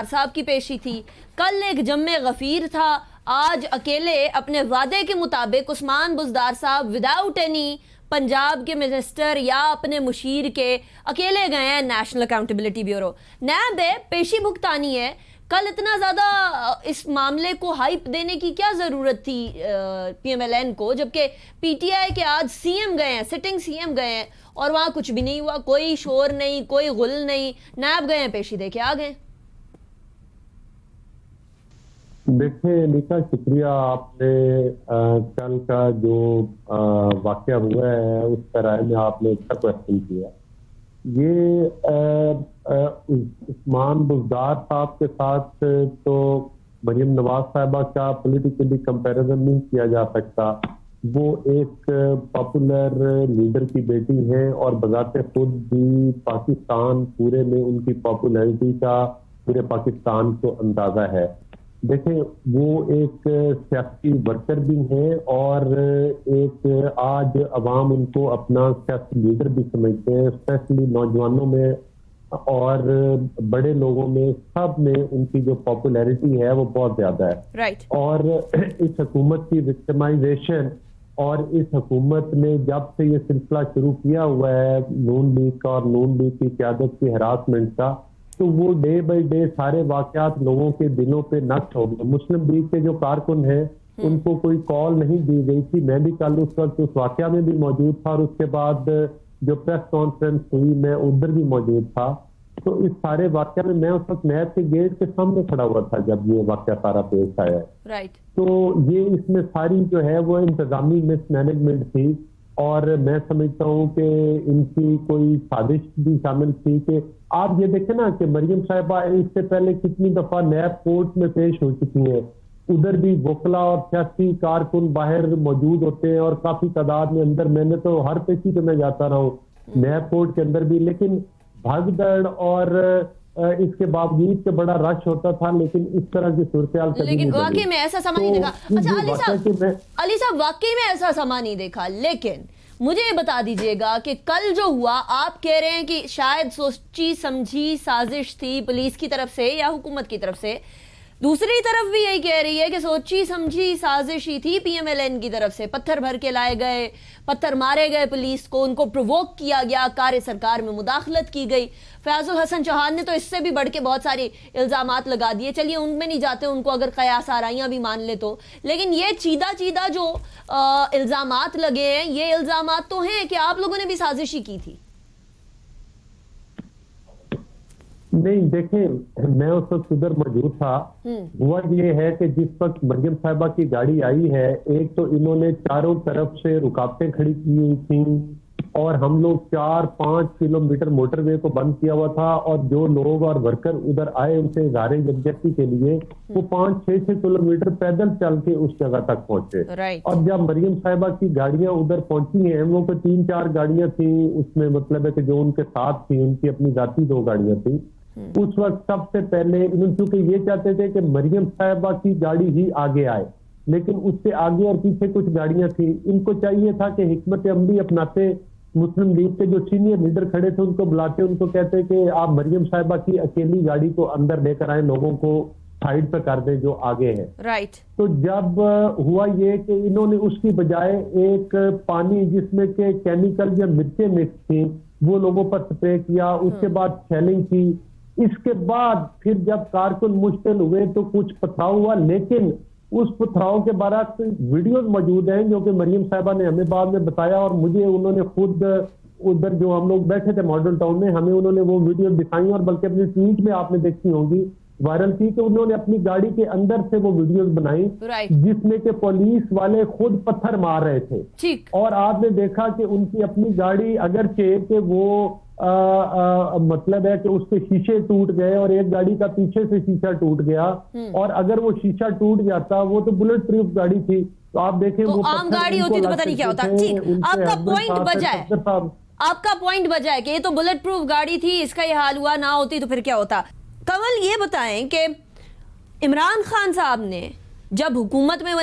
صاحب کی پیشی تھی، کل ایک جمع غفیر تھا، آج اکیلے اپنے وعدے کے مطابق عثمان بزدار صاحب وداؤٹ اینی پنجاب کے منسٹر یا اپنے مشیر کے اکیلے گئے ہیں نیشنل اکاؤنٹیبلٹی بیورو. نیب ہے، پیشی بھگتانی ہے. کل اتنا زیادہ اس معاملے کو ہائپ دینے کی کیا ضرورت تھی پی ایم ایل این کو، جبکہ پی ٹی آئی کے آج سی ایم گئے ہیں، سٹنگ سی ایم گئے ہیں اور وہاں کچھ بھی نہیں ہوا، کوئی شور نہیں، کوئی غل نہیں. نیب گئے ہیں، پیشی دے کے آ گئے. دیکھیں نیکا، شکریہ. آپ نے کل کا جو واقعہ ہوا ہے اس پر رائے میں آپ نے اچھا کوشچن کیا. یہ عثمان بزدار صاحب کے ساتھ تو مریم نواز صاحبہ کا پولیٹیکلی کمپیریزن نہیں کیا جا سکتا. وہ ایک پاپولر لیڈر کی بیٹی ہیں اور بذات خود بھی پاکستان پورے میں ان کی پاپولیرٹی کا پورے پاکستان کو اندازہ ہے. دیکھیں، وہ ایک سیاسی ورکر بھی ہیں اور ایک آج عوام ان کو اپنا سیاسی لیڈر بھی سمجھتے ہیں، اسپیشلی نوجوانوں میں اور بڑے لوگوں میں، سب میں ان کی جو پاپولیرٹی ہے وہ بہت زیادہ ہے. اور اس حکومت کی وکٹمائزیشن اور اس حکومت نے جب سے یہ سلسلہ شروع کیا ہوا ہے نون لیگ کا اور نون لیگ کی قیادت کی ہراسمنٹ کا، تو وہ ڈے بائی ڈے سارے واقعات لوگوں کے دلوں پہ نقش ہو گئے. مسلم لیگ کے جو کارکن ہیں ان کو کوئی کال نہیں دی گئی تھی. میں بھی کل اس وقت اس واقعہ میں بھی موجود تھا اور اس کے بعد جو پریس کانفرنس ہوئی میں ادھر بھی موجود تھا. تو اس سارے واقعہ میں میں اس وقت نیب کے گیٹ کے سامنے کھڑا ہوا تھا جب یہ واقعہ سارا پیش آیا. تو یہ اس میں ساری جو ہے وہ انتظامی مس مینجمنٹ تھی اور میں سمجھتا ہوں کہ ان کی کوئی سازش بھی شامل تھی. کہ آپ یہ دیکھیں نا کہ مریم صاحبہ اس سے پہلے کتنی دفعہ نیب کورٹ میں پیش ہو چکی ہیں. ادھر بھی وکلا اور سیاسی کارکن باہر موجود ہوتے ہیں اور کافی تعداد میں اندر. میں نے تو ہر پیشی پہ میں جاتا رہا ہوں نیب کورٹ کے اندر بھی، لیکن بھگ دوڑ اور اس کے باوجود کہ بڑا رش ہوتا تھا، لیکن اس طرح کی صورتحال کبھی نہیں لیکن واقعی میں ایسا سما نہیں دیکھا. اچھا علی صاحب واقعی میں ایسا سما نہیں دیکھا. لیکن مجھے یہ بتا دیجئے گا کہ کل جو ہوا، آپ کہہ رہے ہیں کہ شاید سوچی سمجھی سازش تھی پولیس کی طرف سے یا حکومت کی طرف سے، دوسری طرف بھی یہی کہہ رہی ہے کہ سوچی سمجھی سازش ہی تھی پی ایم ایل این کی طرف سے. پتھر بھر کے لائے گئے، پتھر مارے گئے پولیس کو، ان کو پرووک کیا گیا، کار سرکار میں مداخلت کی گئی. فیاض الحسن چوہان نے تو اس سے بھی بڑھ کے بہت سارے الزامات لگا دیے. چلیے ان میں نہیں جاتے، ان کو اگر قیاس آرائیاں بھی مان لے تو. لیکن یہ چیدہ جو الزامات لگے ہیں، یہ الزامات تو ہیں کہ آپ لوگوں نے بھی سازش ہی کی تھی. نہیں، دیکھیں میں اس وقت ادھر موجود تھا. ہوا یہ ہے کہ جس وقت مریم صاحبہ کی گاڑی آئی ہے، ایک تو انہوں نے چاروں طرف سے رکاوٹیں کھڑی کی ہوئی تھیں اور ہم لوگ 4-5 کلومیٹر موٹر وے کو بند کیا ہوا تھا اور جو لوگ اور ورکر ادھر آئے ان سے اظہار یکجہتی کے لیے وہ 5-6 کلومیٹر پیدل چل کے اس جگہ تک پہنچے. اور جب مریم صاحبہ کی گاڑیاں ادھر پہنچی ہیں، وہ کوئی 3-4 گاڑیاں تھیں، اس میں مطلب ہے کہ جو ان کے ساتھ تھیں ان کی اپنی ذاتی 2 گاڑیاں تھیں. اس وقت سب سے پہلے انہوں چونکہ یہ چاہتے تھے کہ مریم صاحبہ کی گاڑی ہی آگے آئے، لیکن اس سے آگے اور پیچھے کچھ گاڑیاں تھیں. ان کو چاہیے تھا کہ حکمت عملی اپناتے، مسلم لیگ کے جو سینئر لیڈر کھڑے تھے ان کو بلاتے، ان کو کہتے کہ آپ مریم صاحبہ کی اکیلی گاڑی کو اندر لے کر آئیں، لوگوں کو سائیڈ پہ کر دیں جو آگے ہیں. تو جب ہوا یہ کہ انہوں نے اس کی بجائے ایک پانی جس میں کہ کیمیکل یا مرچیں مکس تھیں وہ لوگوں پر سپرے کیا، اس کے بعد شیلنگ کی. اس کے بعد پھر جب کارکن مشتعل ہوئے تو کچھ پتھراؤ ہوا، لیکن اس پتھراؤ کے برعکس ویڈیوز موجود ہیں جو کہ مریم صاحبہ نے ہمیں بعد میں بتایا اور مجھے انہوں نے خود ادھر جو ہم لوگ بیٹھے تھے ماڈل ٹاؤن میں، ہمیں انہوں نے وہ ویڈیو دکھائی اور بلکہ اپنی ٹویٹ میں آپ نے دیکھی ہوں گی وائرل تھی کہ انہوں نے اپنی گاڑی کے اندر سے وہ ویڈیوز بنائی جس میں کہ پولیس والے خود پتھر مار رہے تھے. اور آپ نے دیکھا کہ ان کی اپنی گاڑی اگرچہ کہ وہ مطلب ہے کہ اس کے شیشے ٹوٹ گئے اور ایک گاڑی کا پیچھے سے شیشہ ٹوٹ گیا، اور اگر وہ شیشہ ٹوٹ جاتا وہ تو بلٹ پروف گاڑی تھی. تو آپ دیکھیں وہ عام گاڑی ہوتی تو پتہ نہیں کیا ہوتا. ٹھیک، آپ کا پوائنٹ بجا ہے، آپ کا پوائنٹ بجا ہے کہ یہ تو بلٹ پروف گاڑی تھی، اس کا یہ حال ہوا، نہ ہوتی تو پھر کیا ہوتا. کمل یہ بتائیں کہ عمران خان صاحب نے جب حکومت میں